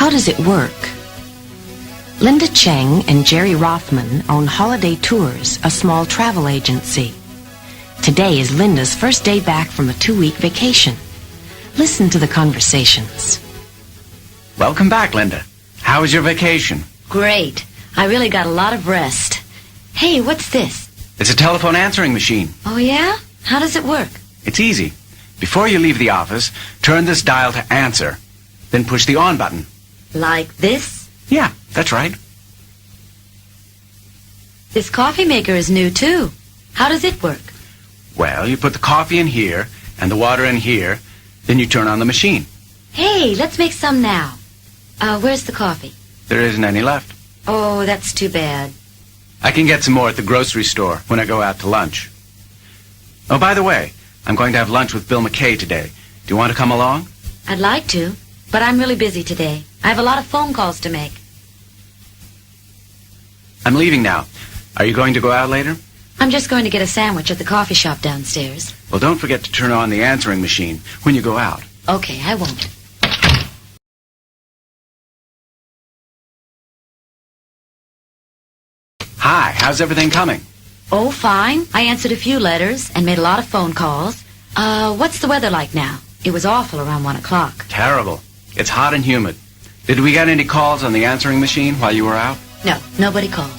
How does it work? Linda Cheng and Jerry Rothman own Holiday Tours, a small travel agency. Today is Linda's first day back from a 2-week vacation. Listen to the conversations. Welcome back, Linda. How was your vacation? Great. I really got a lot of rest. Hey, what's this? It's a telephone answering machine. Oh, yeah? How does it work? It's easy. Before you leave the office, turn this dial to answer, then push the on button. Like this? Yeah, that's right. This coffee maker is new, too. How does it work? Well, you put the coffee in here and the water in here, then you turn on the machine. Hey, let's make some now. Where's the coffee? There isn't any left. Oh, that's too bad. I can get some more at the grocery store when I go out to lunch. Oh, by the way, I'm going to have lunch with Bill McKay today. Do you want to come along? I'd like to, but I'm really busy today. I have a lot of phone calls to make. I'm leaving now. Are you going to go out later? I'm just going to get a sandwich at the coffee shop downstairs. Well, don't forget to turn on the answering machine when you go out. Okay, I won't. Hi, how's everything coming? Oh, fine. I answered a few letters and made a lot of phone calls. What's the weather like now? It was awful around 1 o'clock. Terrible. It's hot and humid. Did we get any calls on the answering machine while you were out? No, nobody called.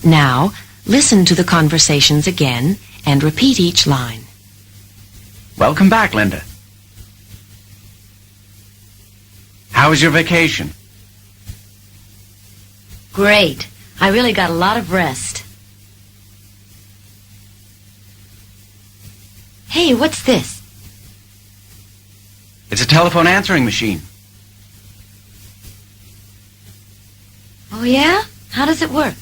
Now, listen to the conversations again and repeat each line. Welcome back, Linda. How was your vacation? Great. I really got a lot of rest. Hey, what's this? It's a telephone answering machine. Oh, yeah? How does it work?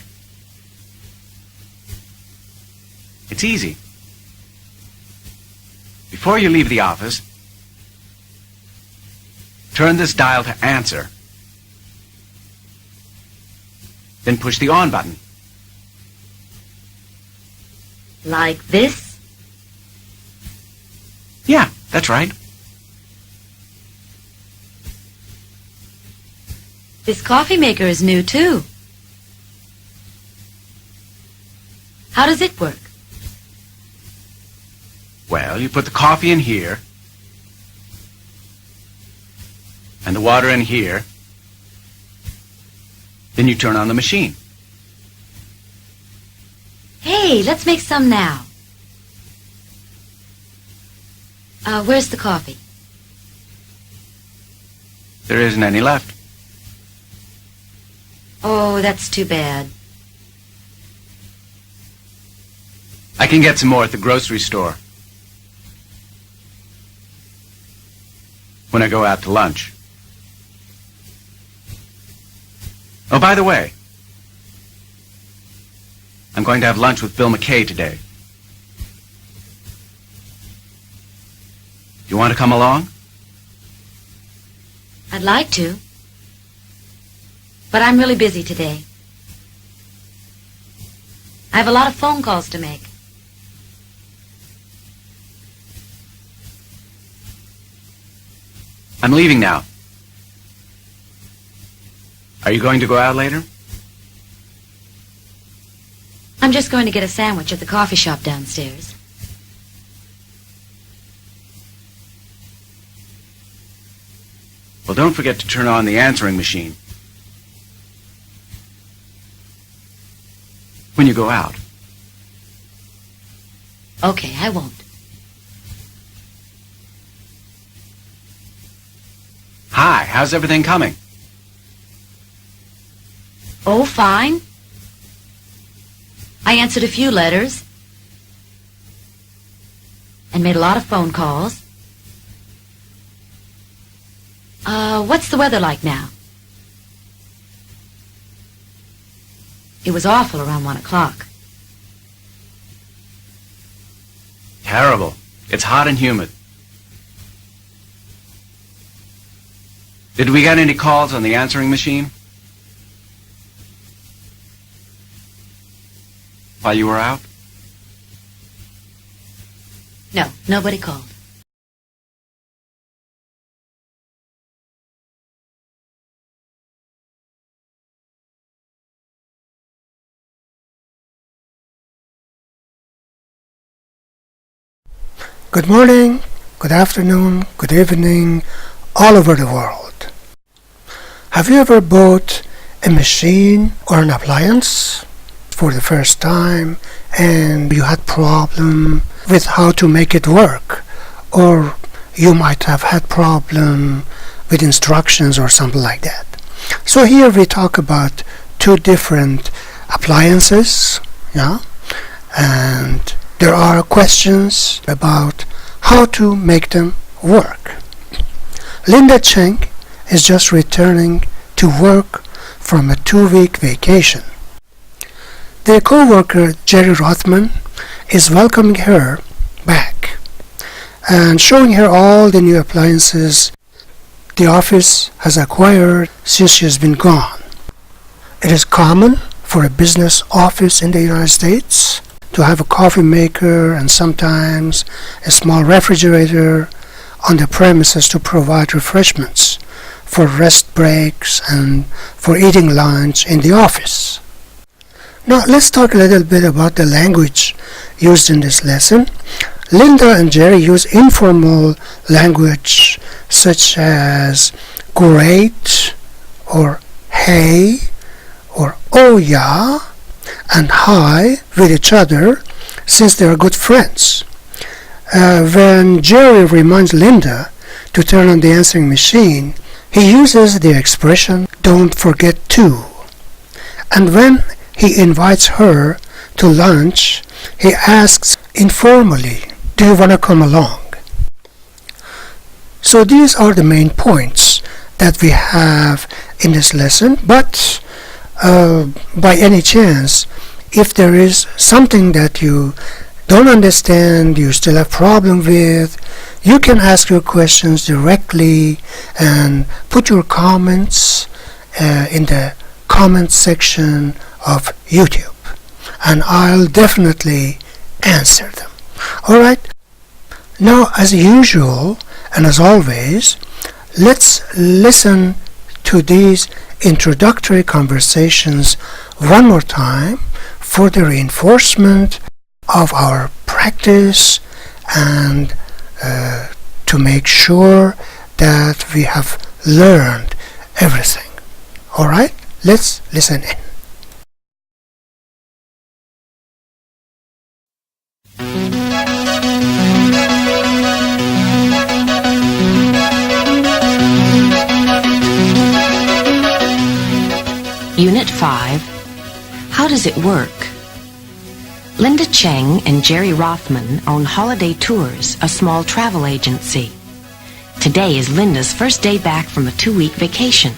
It's easy. Before you leave the office, turn this dial to answer, then push the on button. Like this? Yeah, that's right. This coffee maker is new, too. How does it work? Well, you put the coffee in here and the water in here, then you turn on the machine. Hey, let's make some now. Where's the coffee? There isn't any left. Oh, that's too bad. I can get some more at the grocery store when I go out to lunch. Oh, by the way, I'm going to have lunch with Bill McKay today. You want to come along? I'd like to, but I'm really busy today. I have a lot of phone calls to make. I'm leaving now. Are you going to go out later? I'm just going to get a sandwich at the coffee shop downstairs. Well, don't forget to turn on the answering machine when you go out. Okay, I won't. Hi, how's everything coming? Oh, fine. I answered a few letters and made a lot of phone calls. What's the weather like now? It was awful around 1 o'clock. Terrible. It's hot and humid. Did we get any calls on the answering machine? while you were out? No, nobody called. Good morning, good afternoon, good evening, all over the world. Have you ever bought a machine or an appliance for the first time and you had problem with how to make it work? Or you might have had problem with instructions or something like that. So here we talk about two different appliances, and there are questions about how to make them work. Linda Cheng is just returning to work from a 2-week vacation. Their co-worker Jerry Rothman is welcoming her back and showing her all the new appliances the office has acquired since she has been gone. It is common for a business office in the United States to have a coffee maker and sometimes a small refrigerator on the premises to provide refreshments for rest breaks and for eating lunch in the office. Now let's talk a little bit about the language used in this lesson. Linda and Jerry use informal language such as great or hey or oh yeah and hi with each other since they are good friends. When Jerry reminds Linda to turn on the answering machine, he uses the expression don't forget to. And when he invites her to lunch, he asks informally, do you want to come along? So these are the main points that we have in this lesson, but by any chance, if there is something that you don't understand, you still have problem with, you can ask your questions directly and put your comments in the comment section of YouTube, and I'll definitely answer them. Alright, now as usual and as always, let's listen to these introductory conversations one more time for the reinforcement of our practice and to make sure that we have learned everything. Alright, let's listen in. Unit 5. How does it work? Linda Cheng and Jerry Rothman own Holiday Tours, a small travel agency. Today is Linda's first day back from a 2-week vacation.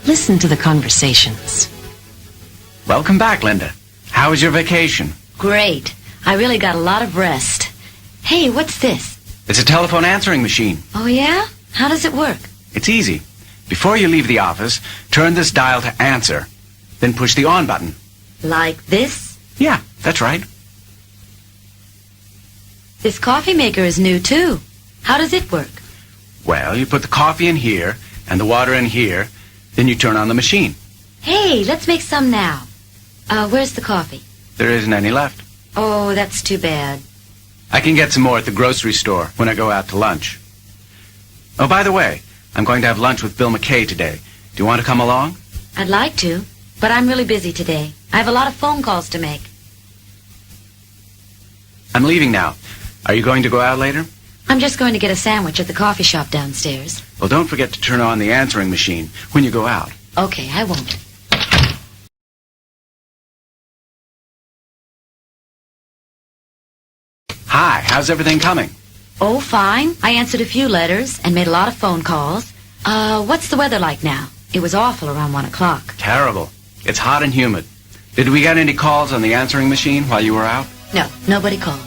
Listen to the conversations. Welcome back, Linda. How was your vacation? Great. I really got a lot of rest. Hey, what's this? It's a telephone answering machine. Oh, yeah? How does it work? It's easy. Before you leave the office, turn this dial to answer, then push the on button. Like this? Yeah, that's right. This coffee maker is new, too. How does it work? Well, you put the coffee in here and the water in here, then you turn on the machine. Hey, let's make some now. Where's the coffee? There isn't any left. Oh, that's too bad. I can get some more at the grocery store when I go out to lunch. Oh, by the way, I'm going to have lunch with Bill McKay today. Do you want to come along? I'd like to, but I'm really busy today. I have a lot of phone calls to make. I'm leaving now. Are you going to go out later? I'm just going to get a sandwich at the coffee shop downstairs. Well, don't forget to turn on the answering machine when you go out. Okay, I won't. Hi, how's everything coming? Oh, fine. I answered a few letters and made a lot of phone calls. What's the weather like now? It was awful around 1 o'clock. Terrible. It's hot and humid. Did we get any calls on the answering machine while you were out? No, nobody called.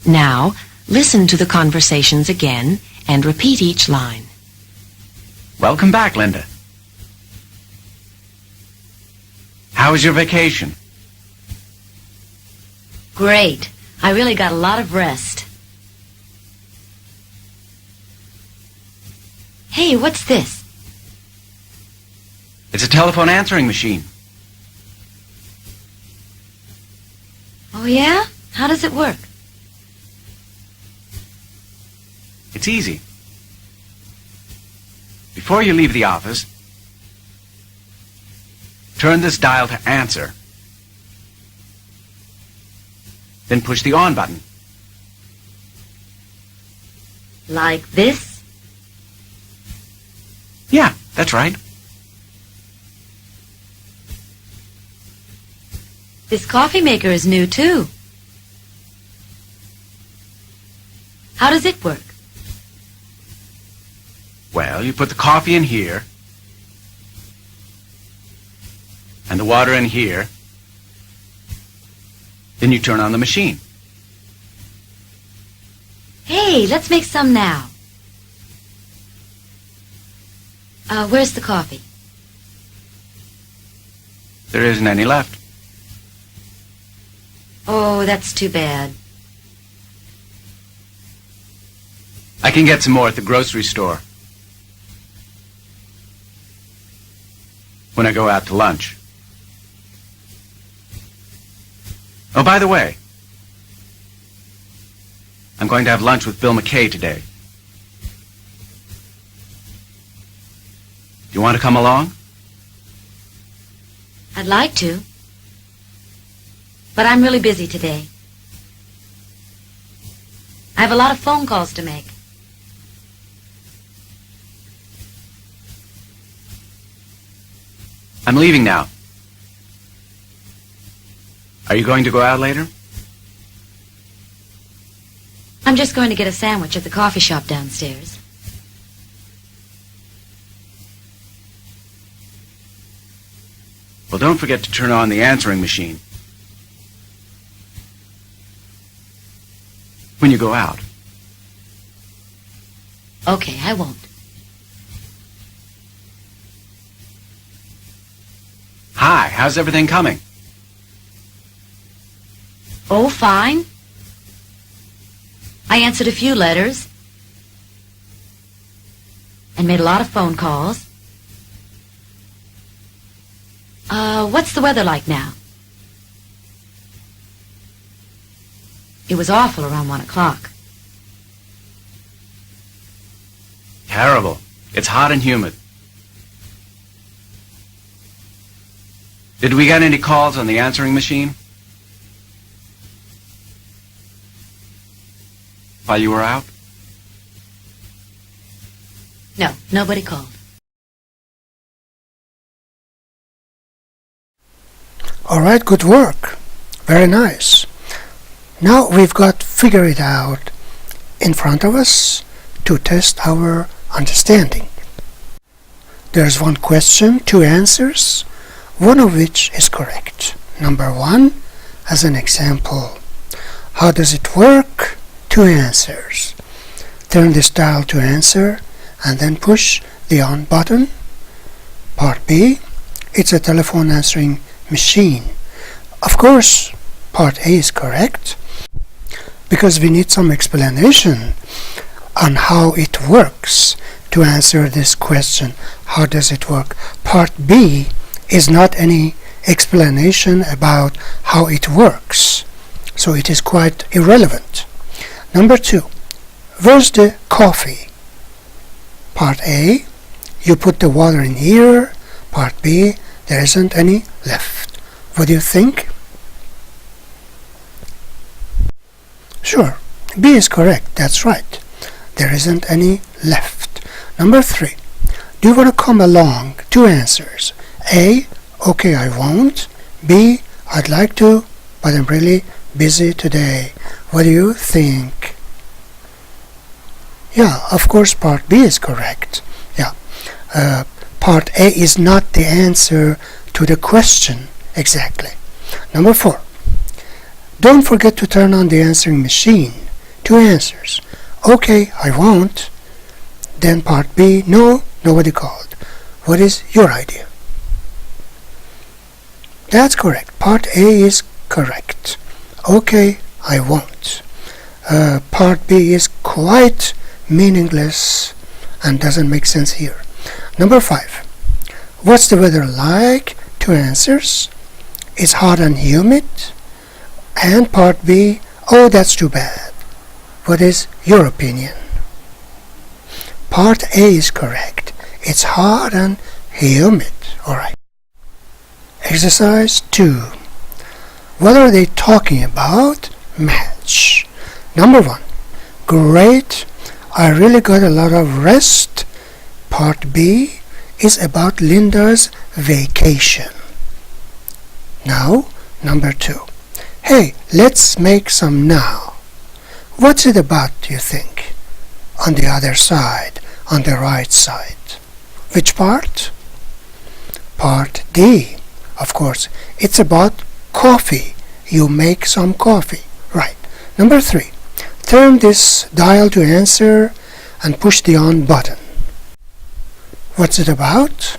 Now, Listen to the conversations again and repeat each line. Welcome back, Linda. How was your vacation? Great. I really got a lot of rest. Hey, what's this? It's a telephone answering machine. Oh, yeah? How does it work? It's easy. Before you leave the office, turn this dial to answer. Then push the on button. Like this? Yeah, that's right. This coffee maker is new, too. How does it work? Well, you put the coffee in here, and the water in here, then you turn on the machine. Hey, let's make some now. Where's the coffee? There isn't any left. Oh, that's too bad. I can get some more at the grocery store when I go out to lunch. Oh, by the way, I'm going to have lunch with Bill McKay today. Do you want to come along? I'd like to. But I'm really busy today. I have a lot of phone calls to make. I'm leaving now. Are you going to go out later? I'm just going to get a sandwich at the coffee shop downstairs. Well, don't forget to turn on the answering machine when you go out. Okay, I won't. Hi, how's everything coming? Oh, fine. I answered a few letters and made a lot of phone calls. What's the weather like now? It was awful around 1 o'clock. Terrible. It's hot and humid. Did we get any calls on the answering machine while you were out? No, nobody called. All right, good work. Very nice. Now we've got figure it out in front of us to test our understanding. There's one question, two answers, one of which is correct. Number one, as an example, how does it work? Two answers. Turn this dial to answer and then push the on button. Part B, it's a telephone answering machine. Of course, part A is correct because we need some explanation on how it works to answer this question. How does it work? Part B is not any explanation about how it works, so it is quite irrelevant. Number two, where's the coffee? Part A, you put the water in here. Part B, there isn't any left. What do you think? Sure, B is correct, that's right. There isn't any left. Number three, do you want to come along? Two answers. A, okay, I won't. B, I'd like to, but I'm really busy today. What do you think? Yeah, of course, part B is correct. Yeah, part A is not the answer to the question exactly. Number four, don't forget to turn on the answering machine two answers. Okay, I won't. Then part B, no, nobody called. What is your idea? That's correct. Part A is correct. Okay, I won't. Part B is quite meaningless and doesn't make sense here. Number 5. What's the weather like? Two answers. It's hot and humid. And part B, oh, that's too bad. What is your opinion? Part A is correct. It's hot and humid. Alright. Exercise 2. What are they talking about? Match. Number 1. Great. I really got a lot of rest. Part B is about Linda's vacation. Now, number 2. Hey, let's make some now. What's it about, do you think? On the other side, on the right side. Which part? Part D. Of course, it's about coffee. You make some coffee. Right. Number 3. Turn this dial to answer and push the on button. What's it about?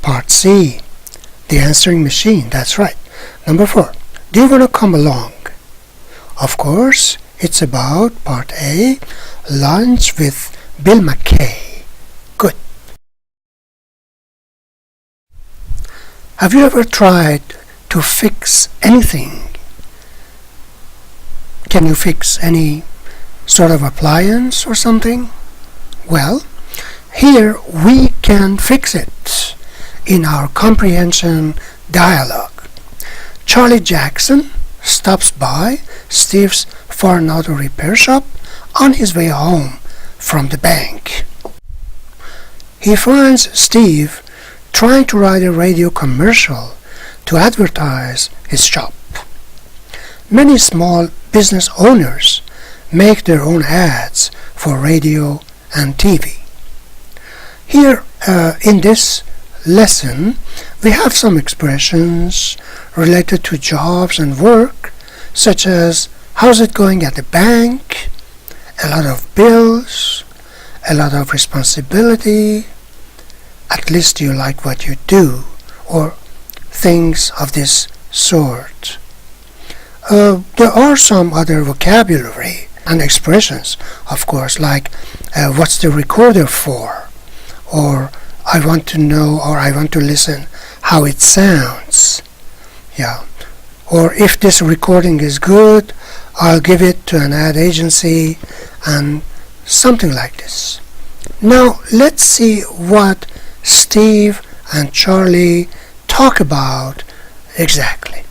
Part C. The answering machine. That's right. Number 4. Do you want to come along? Of course, it's about part A, lunch with Bill McKay. Good. Have you ever tried to fix anything? Can you fix any sort of appliance or something? Well, here we can fix it in our comprehension dialogue. Charley Jackson stops by Steve's foreign auto repair shop on his way home from the bank. He finds Steve trying to write a radio commercial to advertise his shop. Many small business owners make their own ads for radio and TV. Here in this lesson, we have some expressions related to jobs and work, such as how's it going at the bank, a lot of bills, a lot of responsibility, at least you like what you do, or things of this sort. There are some other vocabulary and expressions, of course, like what's the recorder for, or I want to know, or I want to listen how it sounds. Yeah. Or if this recording is good, I'll give it to an ad agency, and something like this. Now let's see what Steve and Charley talk about exactly.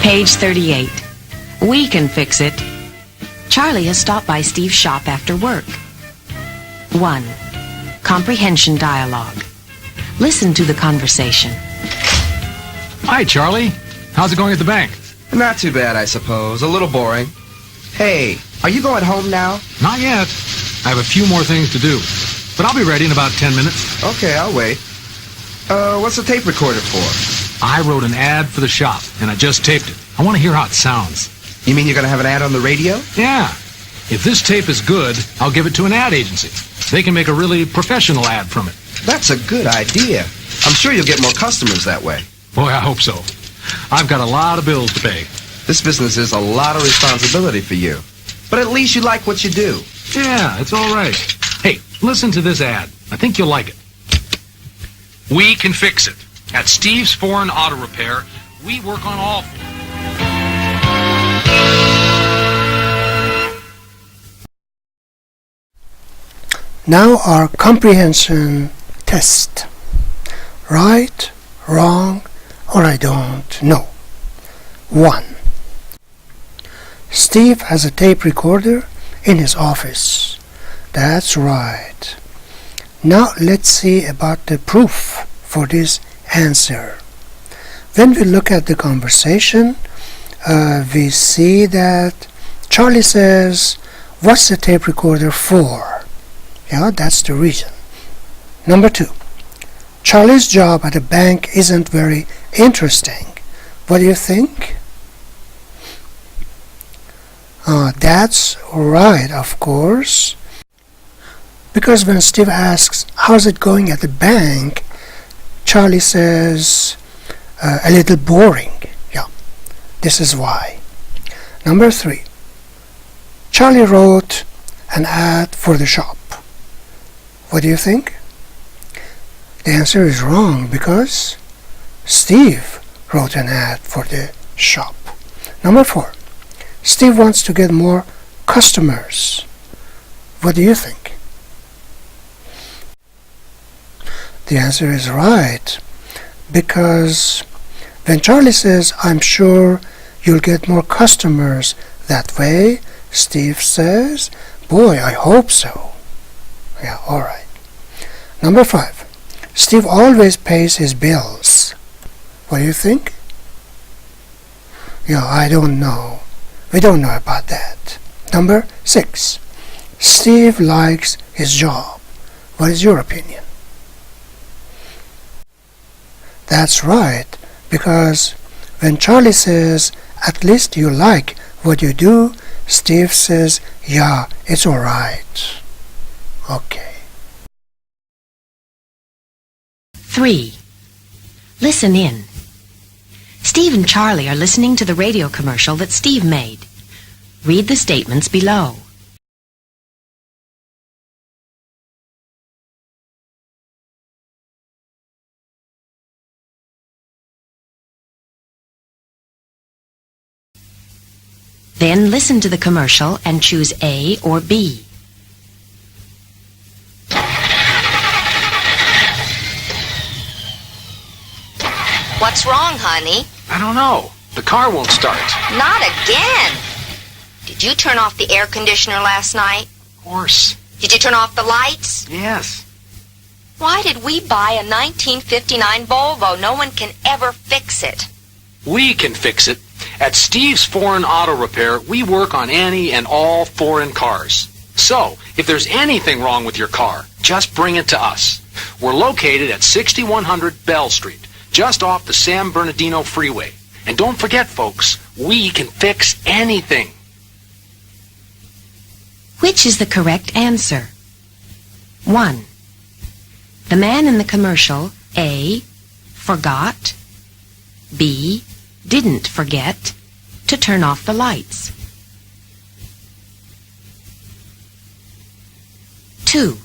Page 38. We can fix it. Charley has stopped by Steve's shop after work. 1. Comprehension dialogue. Listen to the conversation. Hi, Charley. How's it going at the bank? Not too bad, I suppose. A little boring. Hey, are you going home now? Not yet. I have a few more things to do. But I'll be ready in about 10 minutes. Okay, I'll wait. What's the tape recorder for? I wrote an ad for the shop, and I just taped it. I want to hear how it sounds. You mean you're going to have an ad on the radio? Yeah. If this tape is good, I'll give it to an ad agency. They can make a really professional ad from it. That's a good idea. I'm sure you'll get more customers that way. Boy, I hope so. I've got a lot of bills to pay. This business is a lot of responsibility for you. But at least you like what you do. Yeah, it's all right. Hey, listen to this ad. I think you'll like it. We can fix it. At Steve's Foreign Auto Repair, we work on all four. Now our comprehension test. Right, wrong, or I don't know. 1. Steve has a tape recorder in his office. That's right. Now let's see about the proof for this answer. When we look at the conversation, we see that Charley says, what's the tape recorder for? Yeah, that's the reason. Number 2. Charlie's job at a bank isn't very interesting. What do you think? That's right, of course. Because when Steve asks, how's it going at the bank, Charlie says, a little boring. Yeah, this is why. Number 3. Charlie wrote an ad for the shop. What do you think? The answer is wrong because Steve wrote an ad for the shop. Number 4. Steve wants to get more customers. What do you think? The answer is right because when Charlie says, I'm sure you'll get more customers that way, Steve says, boy, I hope so. Yeah, alright. Number 5. Steve always pays his bills. What do you think? Yeah, I don't know. We don't know about that. Number 6. Steve likes his job. What is your opinion? That's right, because when Charlie says, at least you like what you do, Steve says, yeah, it's alright. Okay. 3. Listen in. Steve and Charlie are listening to the radio commercial that Steve made. Read the statements below. Then listen to the commercial and choose A or B. What's wrong, honey? I don't know. The car won't start. Not again. Did you turn off the air conditioner last night? Of course. Did you turn off the lights? Yes. Why did we buy a 1959 Volvo? No one can ever fix it. We can fix it. At Steve's Foreign Auto Repair, we work on any and all foreign cars. So, if there's anything wrong with your car, just bring it to us. We're located at 6100 Bell Street, just off the San Bernardino Freeway. And don't forget, folks, we can fix anything. Which is the correct answer? 1. The man in the commercial, A, forgot, B, didn't forget to turn off the lights. 2.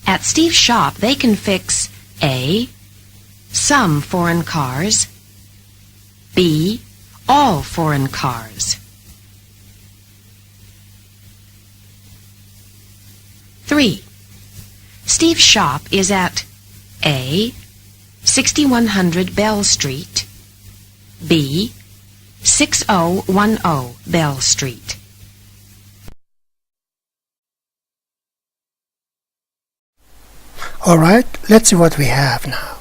At Steve's shop, they can fix A, some foreign cars, B, all foreign cars. 3. Steve's shop is at A, 6100 Bell Street, B, 6010 Bell Street. Alright, let's see what we have now.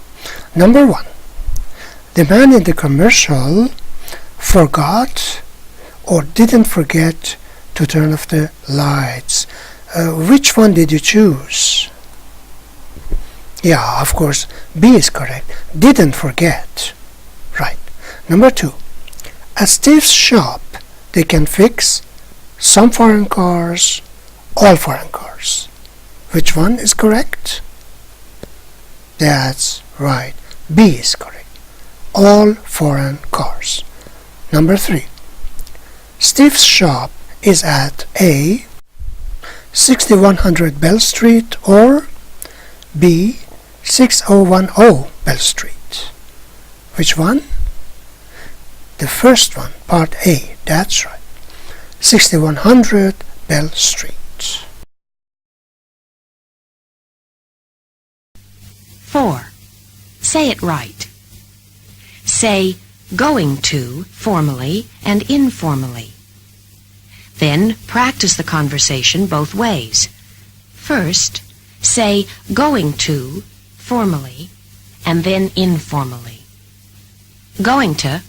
Number 1. The man in the commercial forgot or didn't forget to turn off the lights. Which one did you choose? Yeah, of course, B is correct. Didn't forget. Right. Number 2. At Steve's shop, they can fix some foreign cars, all foreign cars. Which one is correct? That's right. B is correct. All foreign cars. Number 3. Steve's shop is at A, 6100 Bell Street or B, 6010 Bell Street. Which one? The first one, part A. That's right. 6100 Bell Street. 4. Say it right. Say going to formally and informally. Then practice the conversation both ways. First, say going to formally and then informally. Going to,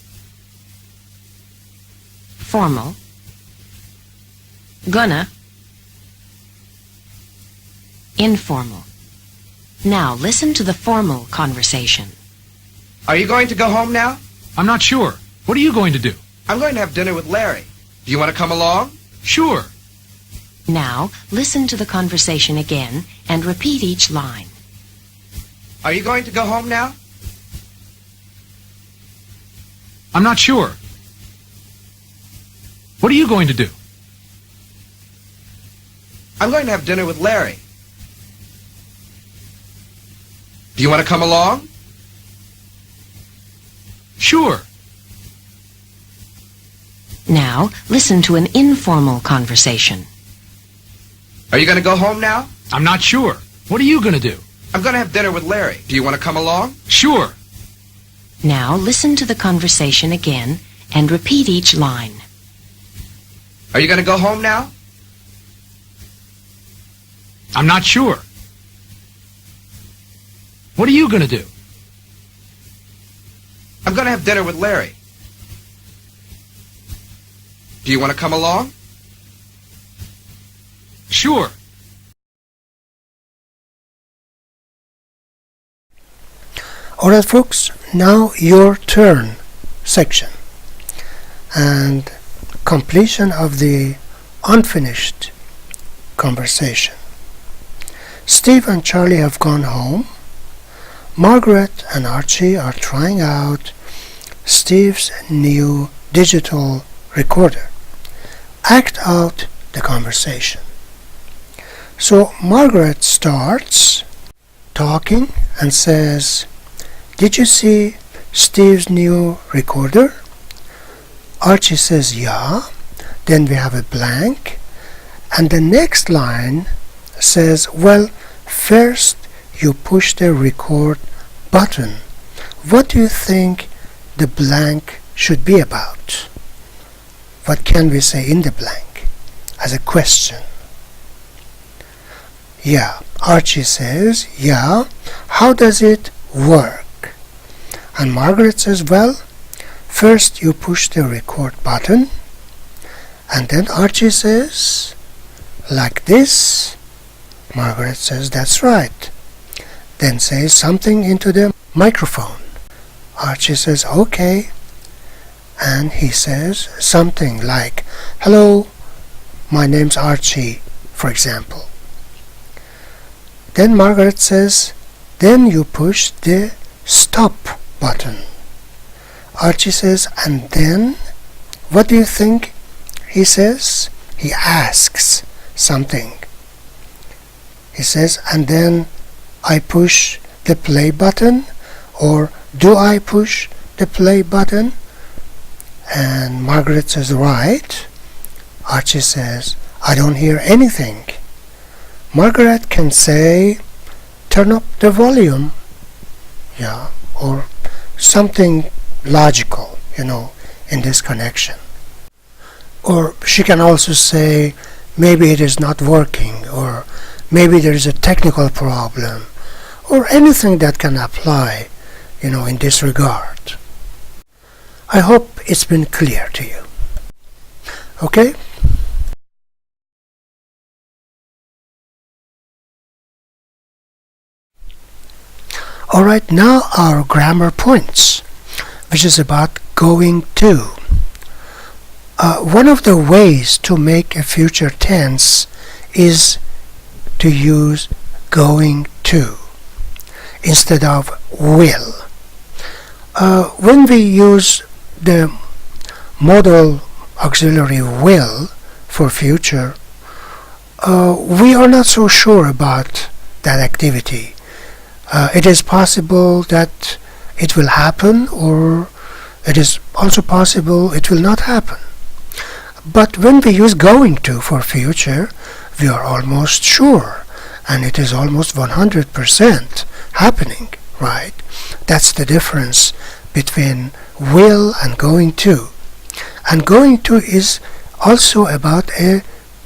formal. Gonna, informal. Now listen to the formal conversation. Are you going to go home now? I'm not sure. What are you going to do? I'm going to have dinner with Larry. Do you want to come along? Sure. Now listen to the conversation again and repeat each line. Are you going to go home now? I'm not sure. What are you going to do? I'm going to have dinner with Larry. Do you want to come along? Sure. Now listen to an informal conversation. Are you going to go home now? I'm not sure. What are you going to do? I'm going to have dinner with Larry. Do you want to come along? Sure. Now listen to the conversation again and repeat each line. Are you going to go home now? I'm not sure. What are you going to do? I'm going to have dinner with Larry. Do you want to come along? Sure. Alright folks, now your turn section and completion of the unfinished conversation. Steve and Charlie have gone home. Margaret and Archie are trying out Steve's new digital recorder. Act out the conversation. So Margaret starts talking and says, "Did you see Steve's new recorder?" Archie says, "Yeah." Then we have a blank. And the next line says, "Well, first you push the record button. What do you think the blank should be about?" What can we say in the blank as a question? Yeah, Archie says, "Yeah, how does it work?" And Margaret says, "Well, first you push the record button." And then Archie says, "Like this." Margaret says, "That's right." Then says something into the microphone. Archie says, "Okay." And he says something like, "Hello, my name's Archie," for example. Then Margaret says, "Then you push the stop button." Archie says, "And then?" What do you think he says? He asks something. He says, "And then I push the play button," or "Do I push the play button?" And Margaret says, "Right." Archie says, "I don't hear anything." Margaret can say, "Turn up the volume," yeah, or something logical, in this connection. Or she can also say, "Maybe it is not working," or "Maybe there is a technical problem," or anything that can apply, in this regard. I hope it's been clear to you. Okay? Alright, now our grammar points, which is about going to. One of the ways to make a future tense is to use going to instead of will. When we use the modal auxiliary will for future, we are not so sure about that activity. It is possible that it will happen, or it is also possible it will not happen. But when we use going to for future, we are almost sure, and it is almost 100% happening, right? That's the difference between will and going to. And going to is also about a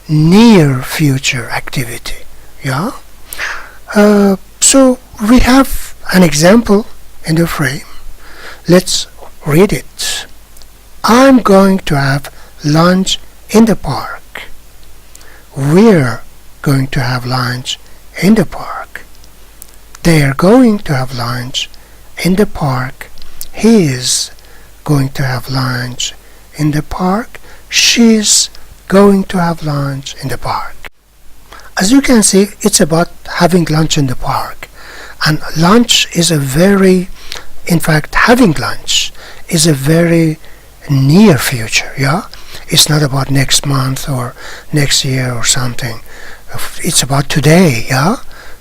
near future activity, yeah? So we have an example in the frame. Let's read it. I'm going to have lunch in the park. We're going to have lunch in the park. They are going to have lunch in the park. He is going to have lunch in the park. She's going to have lunch in the park. As you can see, it's about having lunch in the park. And lunch is in fact, having lunch is a very near future, yeah? It's not about next month or next year or something. It's about today, yeah?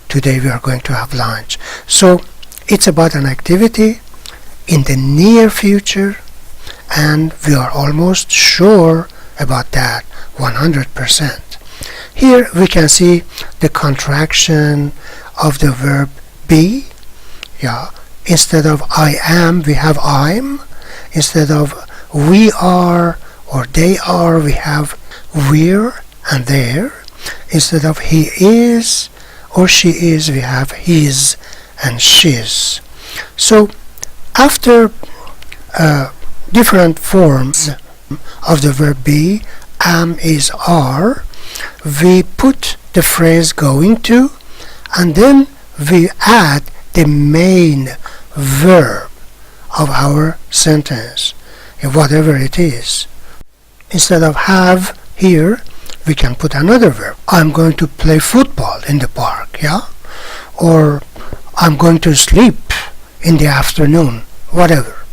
Today we are going to have lunch. So it's about an activity in the near future, and we are almost sure about that, 100%. Here we can see the contraction of the verb be. Yeah, instead of I am, we have I'm. Instead of we are or they are, we have we're and there. Instead of he is or she is, we have his and she's. So after different forms of the verb be, am, is, are, we put the phrase going to, and then we add the main verb of our sentence, whatever it is. Instead of have here, we can put another verb. I'm going to play football in the park, yeah? Or I'm going to sleep in the afternoon, whatever.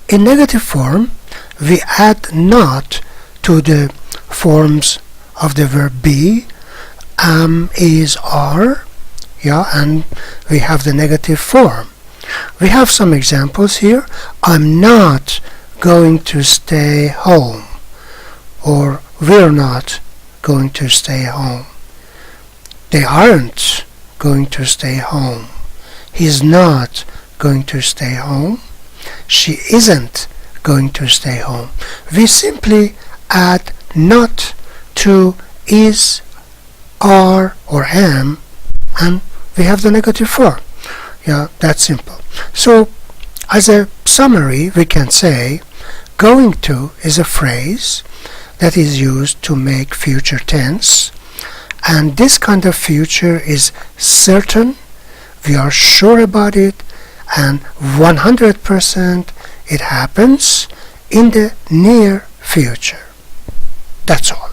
In negative form, we add not to the forms of the verb be, am, is, are, yeah, and we have the negative form. We have some examples here. I'm not going to stay home, or we're not going to stay home. They aren't going to stay home. He's not going to stay home. She isn't going to stay home. We simply add not to is, are, or am, and we have the negative form. Yeah, that's simple. So, as a summary, we can say going to is a phrase that is used to make future tense, and this kind of future is certain, we are sure about it, and 100% it happens in the near future. That's all.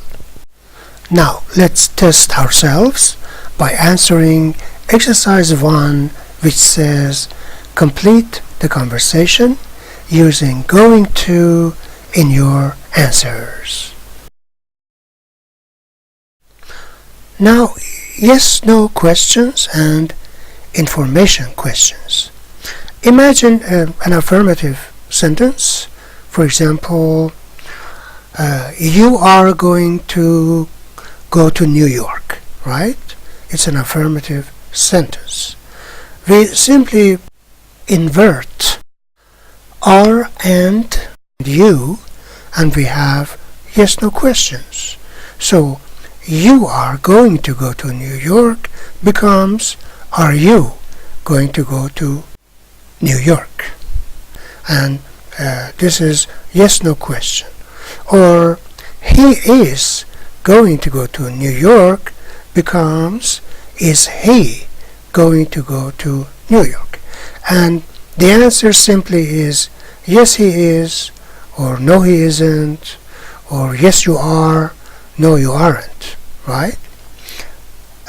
Now let's test ourselves by answering exercise 1, which says complete the conversation using going to in your answers. Now, yes, no questions and information questions. Imagine an affirmative sentence. For example, you are going to go to New York, right? It's an affirmative sentence. We simply invert are and you, and we have yes, no questions. So you are going to go to New York becomes are you going to go to New York? And this is yes, no question. Or he is going to go to New York becomes is he going to go to New York? And the answer simply is yes, he is, or no, he isn't, or yes, you are, no, you aren't, right?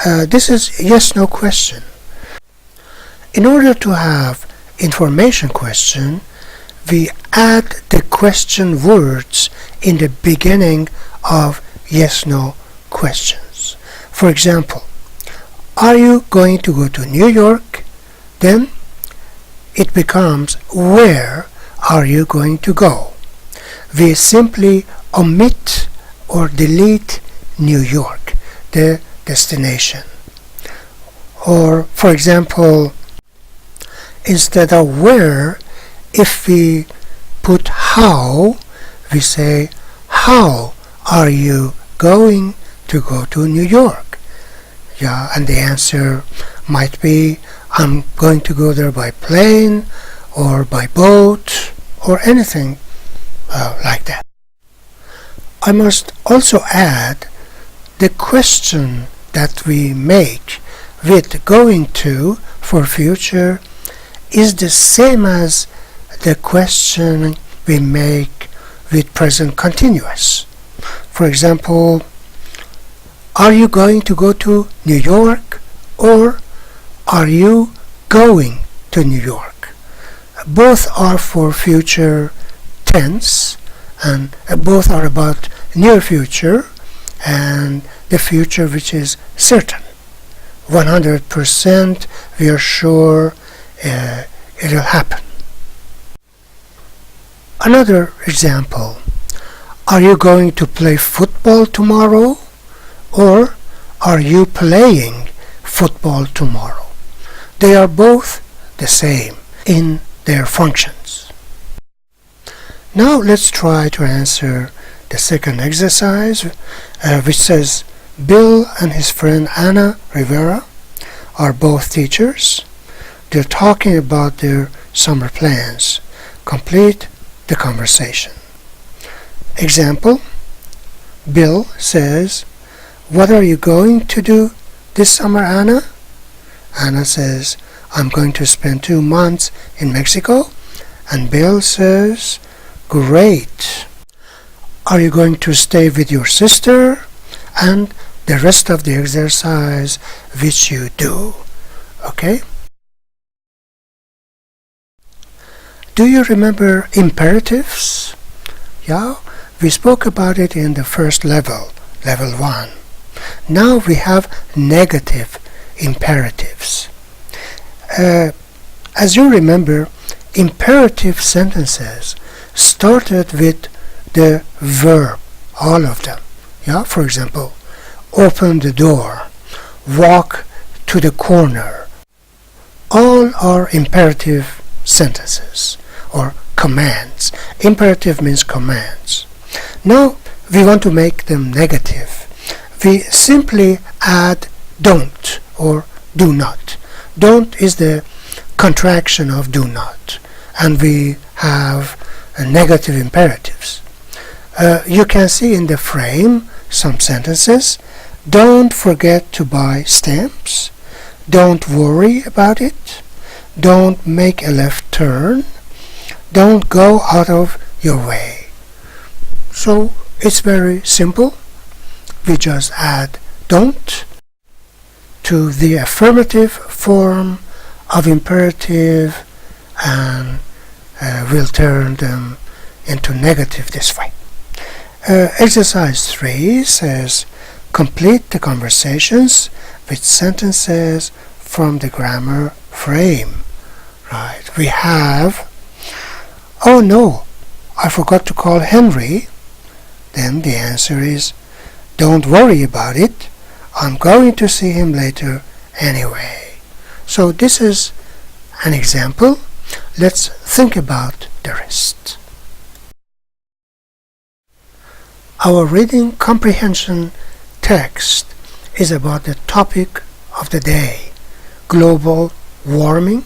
This is yes, no question. In order to have information question, we add the question words in the beginning of yes, no questions. For example, are you going to go to New York? Then it becomes where are you going to go? We simply omit or delete New York, the destination. Or for example, instead of where, if we put how, we say how are you going to go to New York? Yeah, and the answer might be I'm going to go there by plane or by boat or anything like that. I must also add the question that we make with going to for future is the same as the question we make with present continuous. For example, are you going to go to New York, or are you going to New York? Both are for future tense, and both are about near future and the future which is certain. 100% we are sure it will happen. Another example, are you going to play football tomorrow, or are you playing football tomorrow? They are both the same in their functions. Now let's try to answer the second exercise, which says Bill and his friend Anna Rivera are both teachers. They're talking about their summer plans. Complete the conversation. Example, Bill says, "What are you going to do this summer, Anna?" Anna says, "I'm going to spend 2 months in Mexico." And Bill says, "Great. Are you going to stay with your sister?" And the rest of the exercise which you do. Okay? Do you remember imperatives? Yeah, we spoke about it in the first level, level 1. Now we have negative imperatives. As you remember, imperative sentences started with the verb, all of them. Yeah, for example, open the door, walk to the corner. All are imperative sentences or commands. Imperative means commands. Now we want to make them negative. We simply add don't or do not. Don't is the contraction of do not, and we have negative imperatives. You can see in the frame some sentences. Don't forget to buy stamps. Don't worry about it. Don't make a left turn. Don't go out of your way. So it's very simple. We just add don't to the affirmative form of imperative, and we'll turn them into negative this way. Exercise 3 says complete the conversations with sentences from the grammar frame. Right, we have, "Oh no, I forgot to call Henry." Then the answer is, "Don't worry about it. I'm going to see him later anyway." So this is an example. Let's think about the rest. Our reading comprehension text is about the topic of the day, global warming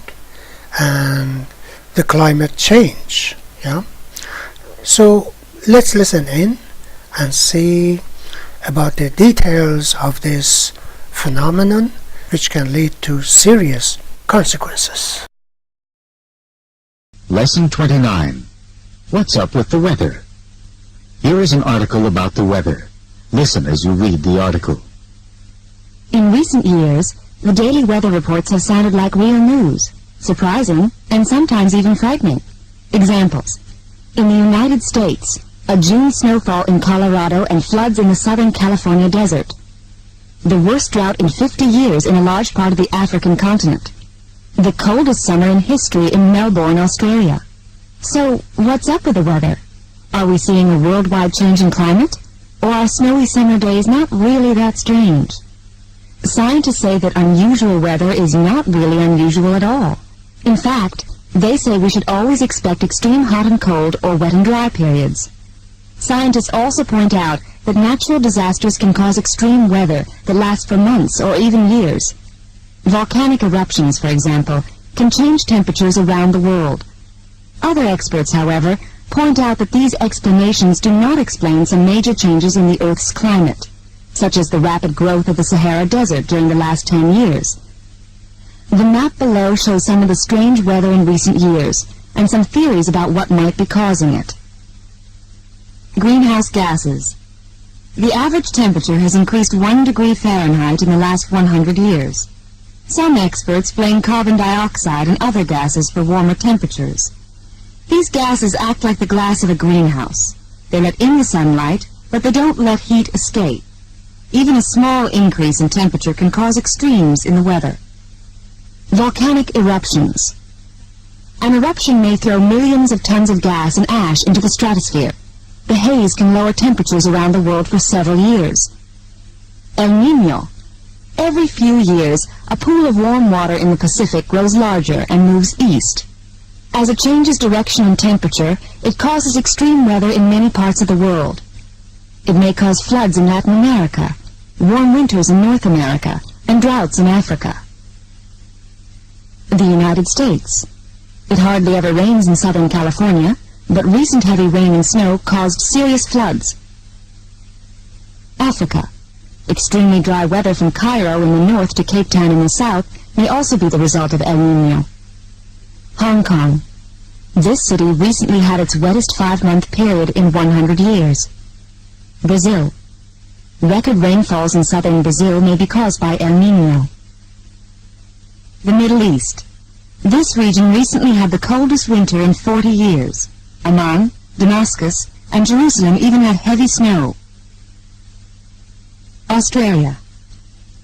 and the climate change. Yeah? So let's listen in and see about the details of this phenomenon, which can lead to serious consequences. Lesson 29. What's up with the weather? Here is an article about the weather. Listen as you read the article. In recent years, the daily weather reports have sounded like real news, surprising, and sometimes even frightening. Examples. In the United States, a June snowfall in Colorado and floods in the southern California desert. The worst drought in 50 years in a large part of the African continent. The coldest summer in history in Melbourne, Australia. So, what's up with the weather? Are we seeing a worldwide change in climate? Or are snowy summer days not really that strange? Scientists say that unusual weather is not really unusual at all. In fact, they say we should always expect extreme hot and cold or wet and dry periods. Scientists also point out that natural disasters can cause extreme weather that lasts for months or even years. Volcanic eruptions, for example, can change temperatures around the world. Other experts, however, point out that these explanations do not explain some major changes in the Earth's climate, such as the rapid growth of the Sahara Desert during the last 10 years, The map below shows some of the strange weather in recent years, and some theories about what might be causing it. Greenhouse gases. The average temperature has increased 1 degree Fahrenheit in the last 100 years. Some experts blame carbon dioxide and other gases for warmer temperatures. These gases act like the glass of a greenhouse. They let in the sunlight, but they don't let heat escape. Even a small increase in temperature can cause extremes in the weather. Volcanic eruptions. An eruption may throw millions of tons of gas and ash into the stratosphere. The haze can lower temperatures around the world for several years. El Niño. Every few years, a pool of warm water in the Pacific grows larger and moves east. As it changes direction and temperature, it causes extreme weather in many parts of the world. It may cause floods in Latin America, warm winters in North America, and droughts in Africa. The United States. It hardly ever rains in Southern California, but recent heavy rain and snow caused serious floods. Africa. Extremely dry weather from Cairo in the north to Cape Town in the south may also be the result of El Niño. Hong Kong. This city recently had its wettest 5-month period in 100 years. Brazil. Record rainfalls in southern Brazil may be caused by El Niño. The Middle East. This region recently had the coldest winter in 40 years. Amman, Damascus, and Jerusalem even had heavy snow. Australia.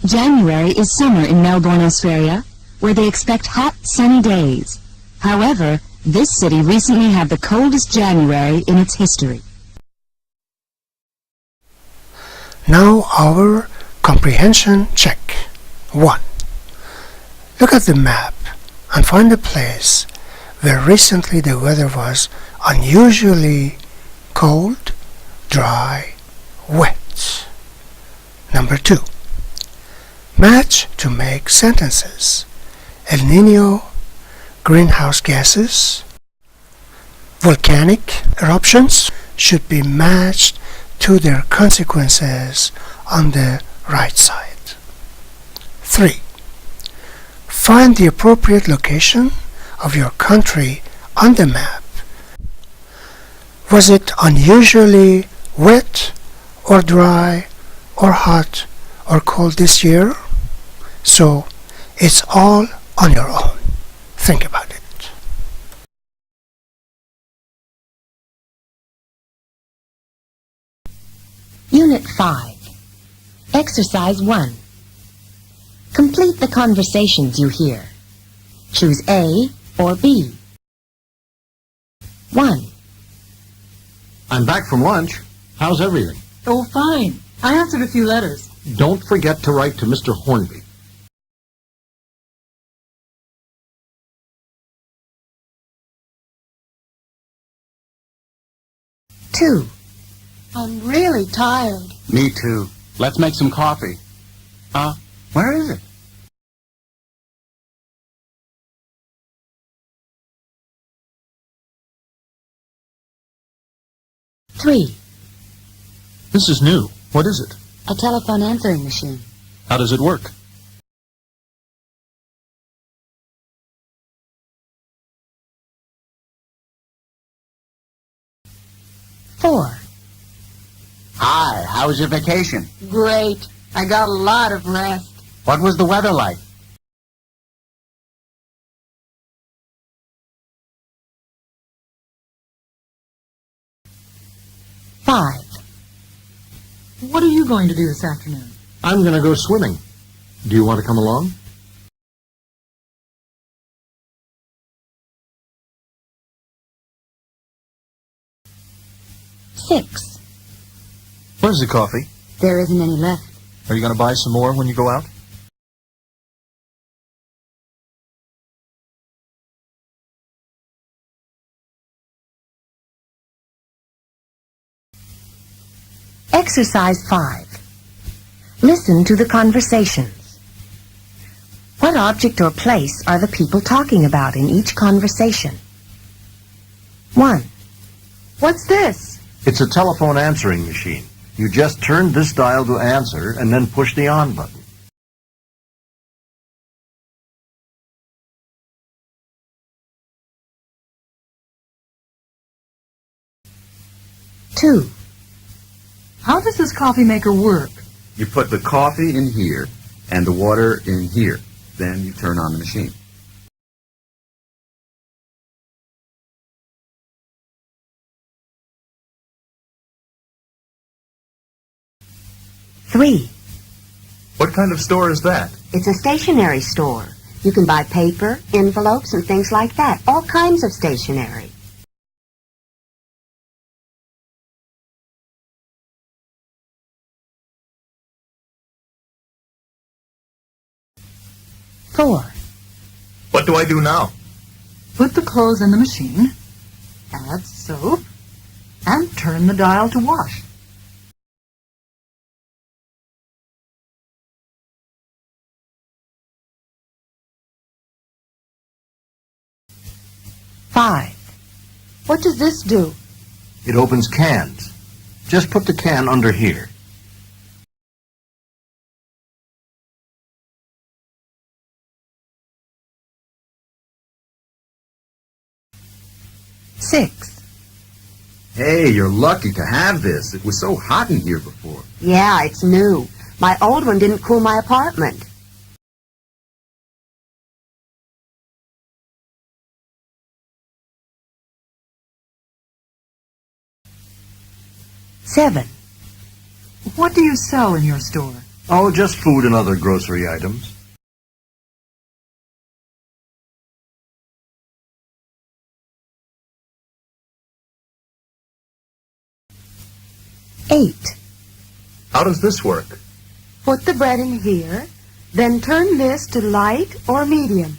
January is summer in Melbourne, Australia, where they expect hot, sunny days. However, this city recently had the coldest January in its history. Now our comprehension check. 1. Look at the map and find a place where recently the weather was unusually cold, dry, wet. Number 2. Match to make sentences. El Niño, greenhouse gases, volcanic eruptions should be matched to their consequences on the right side. 3. Find the appropriate location of your country on the map. Was it unusually wet or dry or hot or cold this year? So it's all on your own. Think about it. Unit 5. Exercise 1. Complete the conversations you hear. Choose A or B. 1. I'm back from lunch. How's everything? Oh, fine. I answered a few letters. Don't forget to write to Mr. Hornby. 2. I'm really tired. Me too. Let's make some coffee. Where is it? 3. This is new. What is it? A telephone answering machine. How does it work? 4. Hi, how was your vacation? Great. I got a lot of rest. What was the weather like? 5. What are you going to do this afternoon? I'm going to go swimming. Do you want to come along? 6. Where's the coffee? There isn't any left. Are you going to buy some more when you go out? 5. Listen to the conversations. What object or place are the people talking about in each conversation? 1. What's this? It's a telephone answering machine. You just turn this dial to answer and then push the on button. 2. How does this coffee maker work? You put the coffee in here and the water in here. Then you turn on the machine. 3. What kind of store is that? It's a stationery store. You can buy paper, envelopes, and things like that. All kinds of stationery. 4. What do I do now? Put the clothes in the machine, add soap, and turn the dial to wash. 5. What does this do? It opens cans. Just put the can under here. 6. Hey, you're lucky to have this. It was so hot in here before. Yeah, it's new. My old one didn't cool my apartment. 7. What do you sell in your store? Oh, just food and other grocery items. 8. How does this work? Put the bread in here, then turn this to light or medium.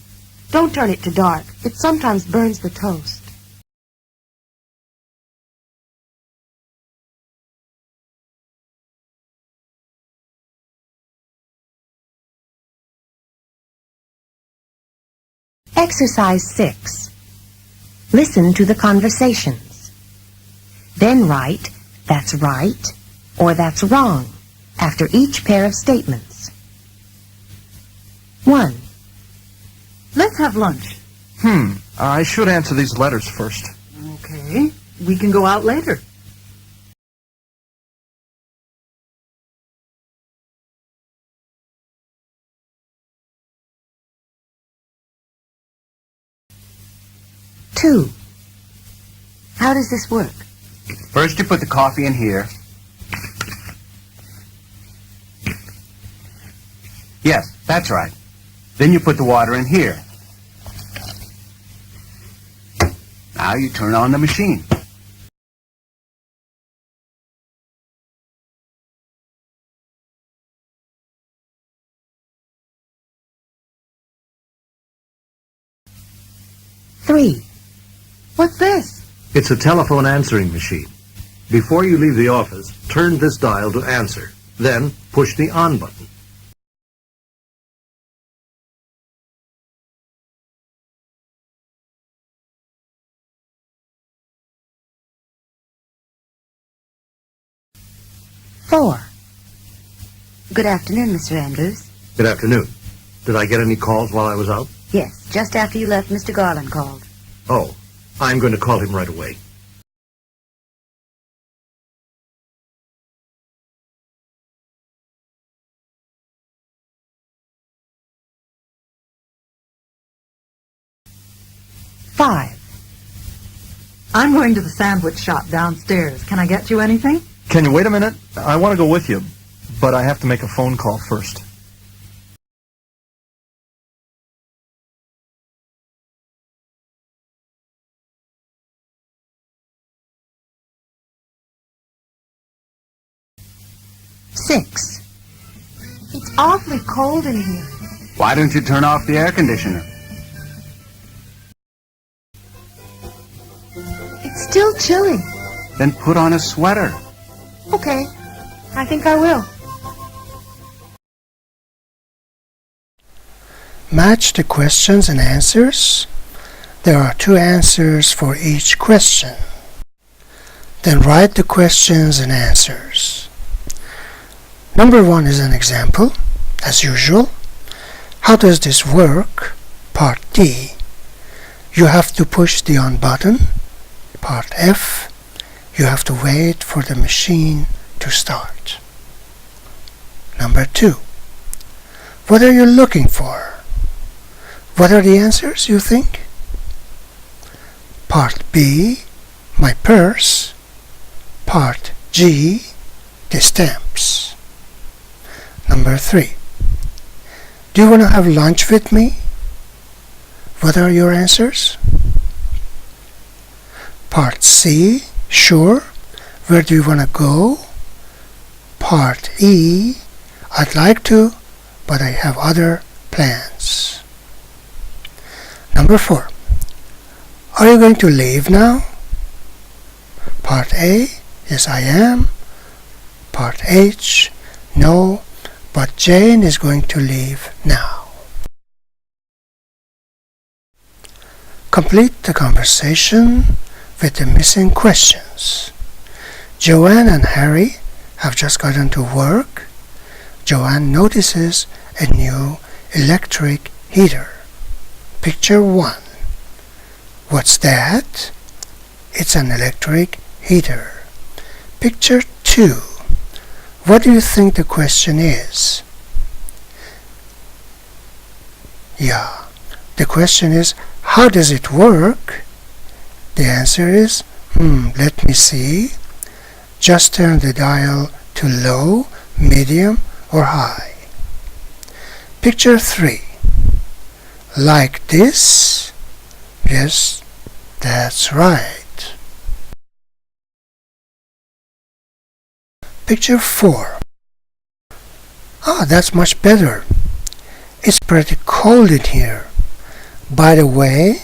Don't turn it to dark. It sometimes burns the toast. 9. Exercise 6. Listen to the conversations. Then write, "That's right," or "That's wrong," after each pair of statements. 1. Let's have lunch. I should answer these letters first. Okay, we can go out later. 2. How does this work? First you put the coffee in here. Yes, that's right. Then you put the water in here. Now you turn on the machine. Three. What's this? It's a telephone answering machine. Before you leave the office, turn this dial to answer. Then push the on button. 4. Good afternoon, Mr. Andrews. Good afternoon. Did I get any calls while I was out? Yes, just after you left, Mr. Garland called. Oh, I'm going to call him right away. Five. I'm going to the sandwich shop downstairs. Can I get you anything? Can you wait a minute? I want to go with you, but I have to make a phone call first. Six. It's awfully cold in here. Why don't you turn off the air conditioner? It's still chilly. Then put on a sweater. Okay, I think I will. Match the questions and answers. There are 2 answers for each question. Then write the questions and answers. Number 1 is an example, as usual. How does this work? Part D. You have to push the on button. Part F. You have to wait for the machine to start. Number 2. What are you looking for? What are the answers, you think? Part B, my purse. Part G, the stamps. Number 3. Do you want to have lunch with me? What are your answers? Part C, sure. Where do you want to go? Part E, I'd like to, but I have other plans. Number 4. Are you going to leave now? Part A, yes I am. Part H, no, but Jane is going to leave now. Complete the conversation with the missing questions. Joanne and Harry have just gotten to work. Joanne notices a new electric heater. Picture 1. What's that? It's an electric heater. Picture 2. What do you think the question is? Yeah, the question is, how does it work? The answer is, let me see. Just turn the dial to low, medium, or high. Picture 3. Like this? Yes, that's right. Picture 4. That's much better. It's pretty cold in here. By the way,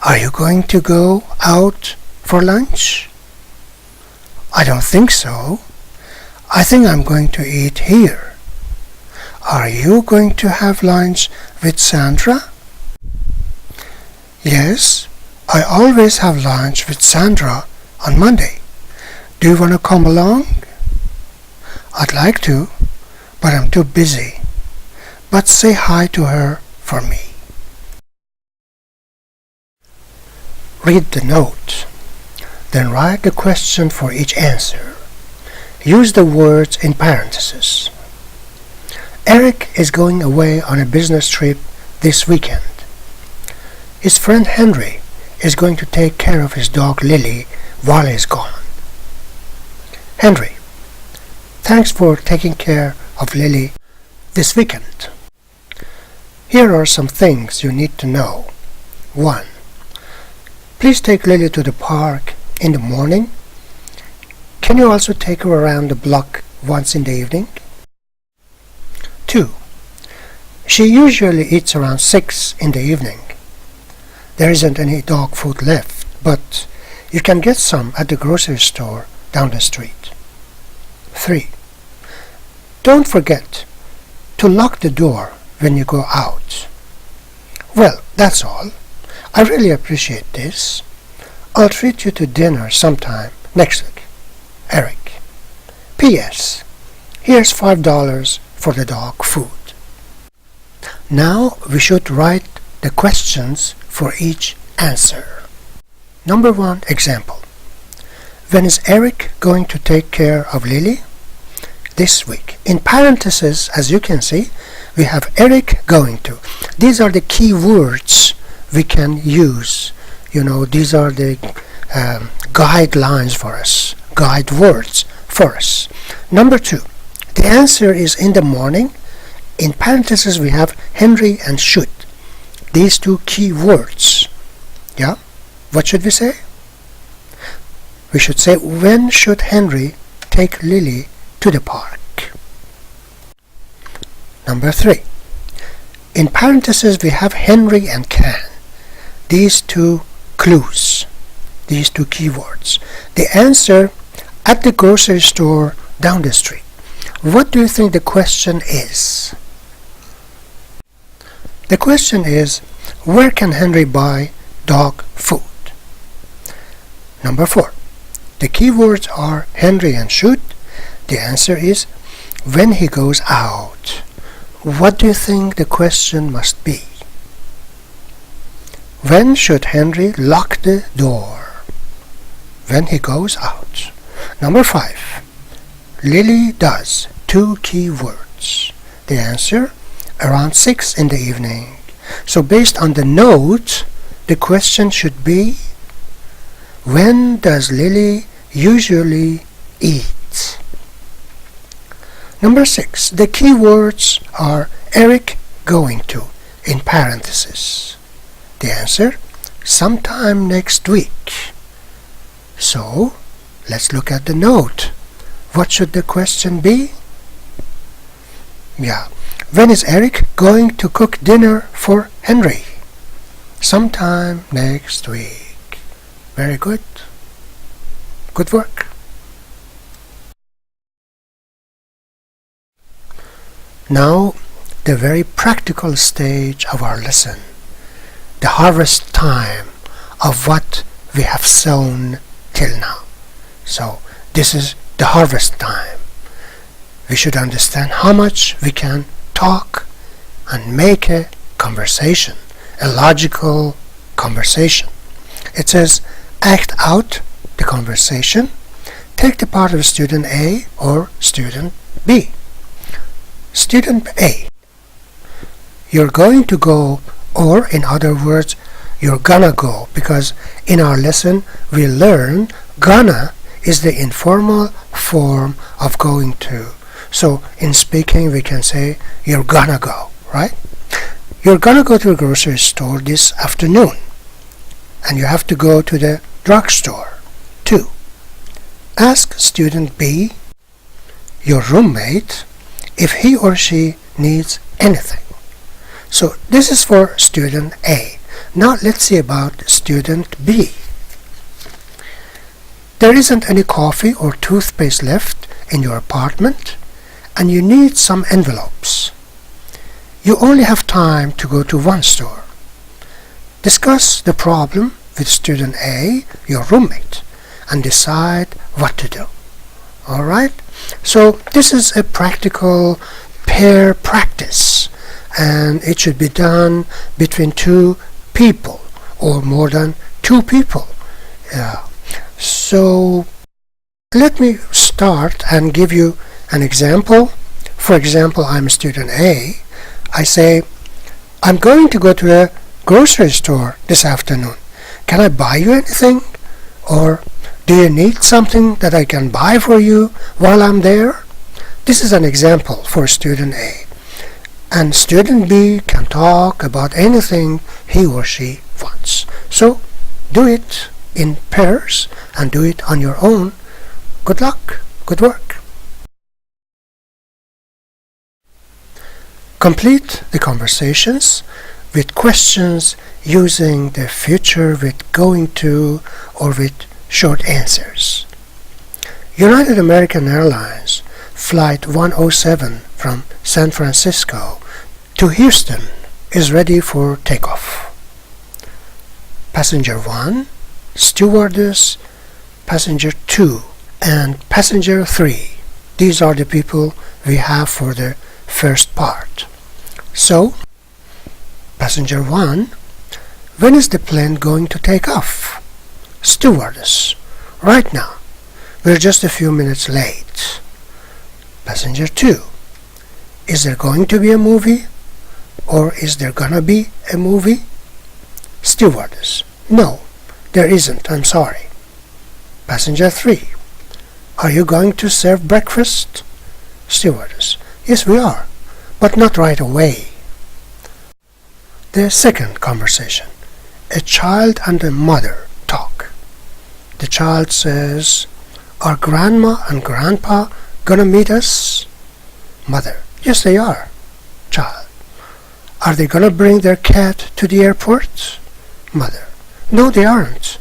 are you going to go out for lunch? I don't think so. I think I'm going to eat here. Are you going to have lunch with Sandra? Yes, I always have lunch with Sandra on Monday. Do you want to come along? I'd like to, but I'm too busy. But say hi to her for me. Read the note. Then write the question for each answer. Use the words in parentheses. Eric is going away on a business trip this weekend. His friend Henry is going to take care of his dog Lily while he's gone. Henry, thanks for taking care of Lily this weekend. Here are some things you need to know. 1. Please take Lily to the park in the morning. Can you also take her around the block once in the evening? 2. She usually eats around 6 in the evening. There isn't any dog food left, but you can get some at the grocery store down the street. 3. Don't forget to lock the door when you go out. Well, that's all. I really appreciate this. I'll treat you to dinner sometime next week. Eric. P.S. Here's $5 for the dog food. Now we should write the questions for each answer. Number 1 example. When is Eric going to take care of Lily? This week. In parentheses, as you can see, we have Eric going to. These are the key words we can use. These are the guidelines for us, guide words for us. Number 2, the answer is in the morning. In parentheses, we have Henry and should. These 2 key words. Yeah? What should we say? We should say, when should Henry take Lily to the park? Number 3, in parentheses, we have Henry and can. These 2 clues, these 2 keywords. The answer, at the grocery store down the street. What do you think the question is? The question is, where can Henry buy dog food? Number 4, the keywords are Henry and should. The answer is, when he goes out. What do you think the question must be? When should Henry lock the door? When he goes out. Number 5. Lily does 2 key words. The answer, around 6 in the evening. So based on the note, the question should be, when does Lily usually eat? Number 6. The key words are Eric going to, in parentheses. The answer, sometime next week. So, let's look at the note. What should the question be? Yeah. When is Eric going to cook dinner for Henry? Sometime next week. Very good. Good work. Now, the very practical stage of our lesson. The harvest time of what we have sown till now. So, this is the harvest time. We should understand how much we can talk and make a conversation, a logical conversation. It says, act out the conversation. Take the part of student A or student B. Student A, you're going to go, or in other words, you're gonna go, because in our lesson we learn gonna is the informal form of going to. So in speaking we can say you're gonna go, right? You're gonna go to the grocery store this afternoon, and you have to go to the drugstore too. Ask student B, your roommate, if he or she needs anything. So this is for student A. Now let's see about student B. There isn't any coffee or toothpaste left in your apartment, and you need some envelopes. You only have time to go to one store. Discuss the problem with student A, your roommate, and decide what to do. Alright? So this is a practical pair practice, and it should be done between 2 people or more than 2 people. So let me start and give you an example. For example, I'm student A. I say, I'm going to go to the grocery store this afternoon. Can I buy you anything? Or do you need something that I can buy for you while I'm there? This is an example for student A. And student B can talk about anything he or she wants. So do it in pairs and do it on your own. Good luck. Good work. Complete the conversations with questions using the future with going to or with short answers. United American Airlines Flight 107 from San Francisco to Houston is ready for takeoff. Passenger 1, stewardess, passenger 2, and passenger 3. These are the people we have for the first part. So, passenger 1, when is the plane going to take off? Stewardess, right now. We're just a few minutes late. Passenger 2, is there going to be a movie? Or is there gonna be a movie? Stewardess, no, there isn't, I'm sorry. Passenger 3, are you going to serve breakfast? Stewardess, yes we are, but not right away. The second conversation. A child and a mother talk. The child says, are grandma and grandpa gonna meet us? Mother, yes they are. Child, are they gonna bring their cat to the airport? Mother, no they aren't.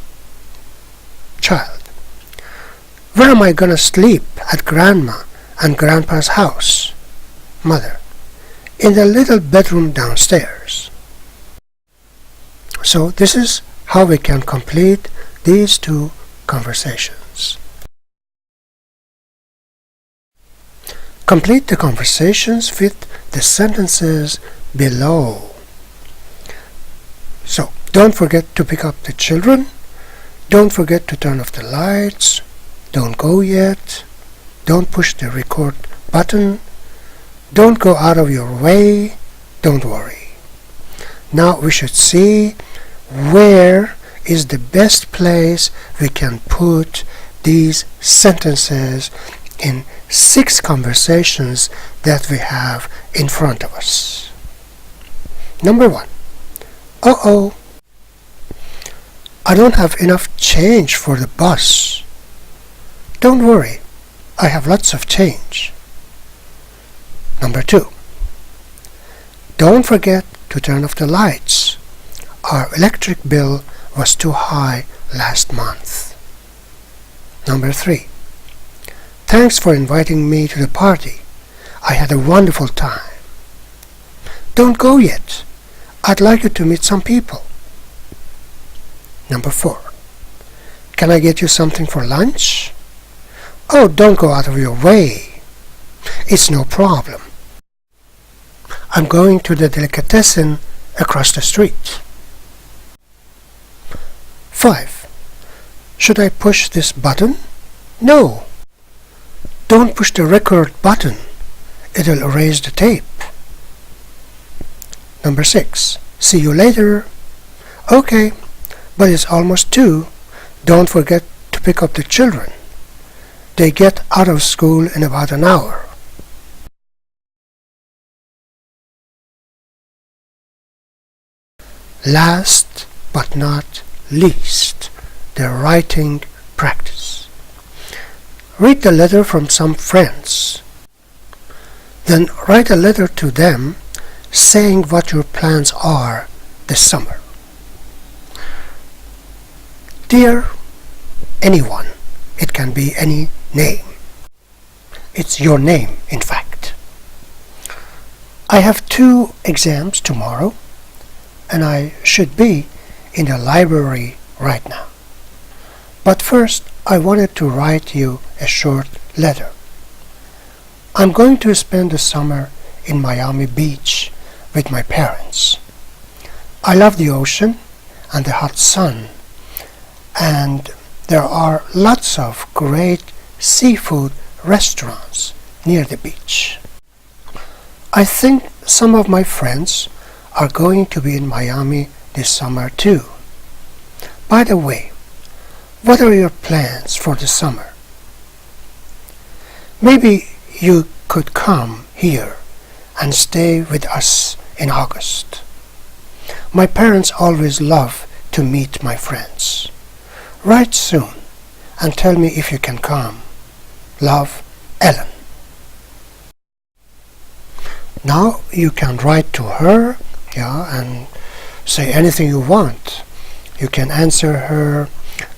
Child, where am I gonna sleep at grandma and grandpa's house? Mother, in the little bedroom downstairs. So this is how we can complete these 2 conversations. Complete the conversations with the sentences below. So don't forget to pick up the children. Don't forget to turn off the lights. Don't go yet. Don't push the record button. Don't go out of your way. Don't worry. Now we should see where is the best place we can put these sentences in 6 conversations that we have in front of us. Number 1. Uh-oh. I don't have enough change for the bus. Don't worry, I have lots of change. Number 2. Don't forget to turn off the lights. Our electric bill was too high last month. Number 3. Thanks for inviting me to the party. I had a wonderful time. Don't go yet. I'd like you to meet some people. Number 4. Can I get you something for lunch? Oh, don't go out of your way. It's no problem. I'm going to the delicatessen across the street. 5. Should I push this button? No. Don't push the record button. It'll erase the tape. Number 6. See you later. Okay, but it's almost 2. Don't forget to pick up the children. They get out of school in about an hour. Last but not least, the writing practice. Read the letter from some friends. Then write a letter to them saying what your plans are this summer. Dear anyone, it can be any name. It's your name, in fact. I have 2 exams tomorrow, and I should be in the library right now. But first, I wanted to write you a short letter. I'm going to spend the summer in Miami Beach with my parents. I love the ocean and the hot sun, and there are lots of great seafood restaurants near the beach. I think some of my friends are going to be in Miami this summer too. By the way, what are your plans for the summer? Maybe you could come here and stay with us in August. My parents always love to meet my friends. Write soon and tell me if you can come. Love, Ellen. Now you can write to her, and say anything you want. You can answer her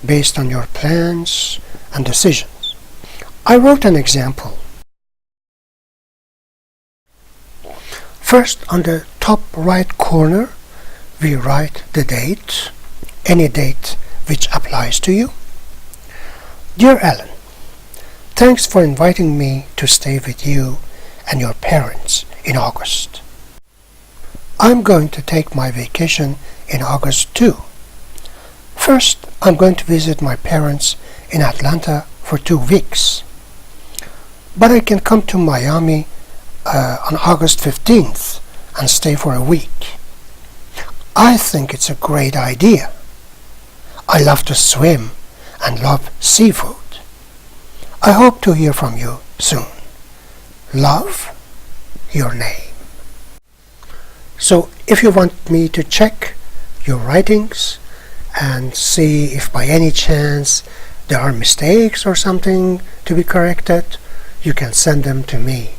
based on your plans and decisions. I wrote an example. First, on the top right corner, we write the date, any date which applies to you. Dear Ellen, thanks for inviting me to stay with you and your parents in August. I'm going to take my vacation in August too. First, I'm going to visit my parents in Atlanta for 2 weeks. But I can come to Miami on August 15th and stay for a week. I think it's a great idea. I love to swim and love seafood. I hope to hear from you soon. Love, your name. So if you want me to check your writings and see if by any chance there are mistakes or something to be corrected, you can send them to me,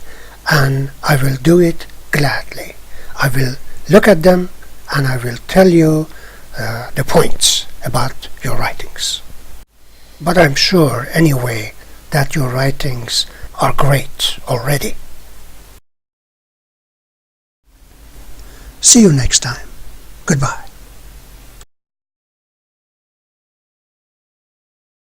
and I will do it gladly. I will look at them and I will tell you the points about your writings. But I'm sure anyway that your writings are great already. See you next time. Goodbye.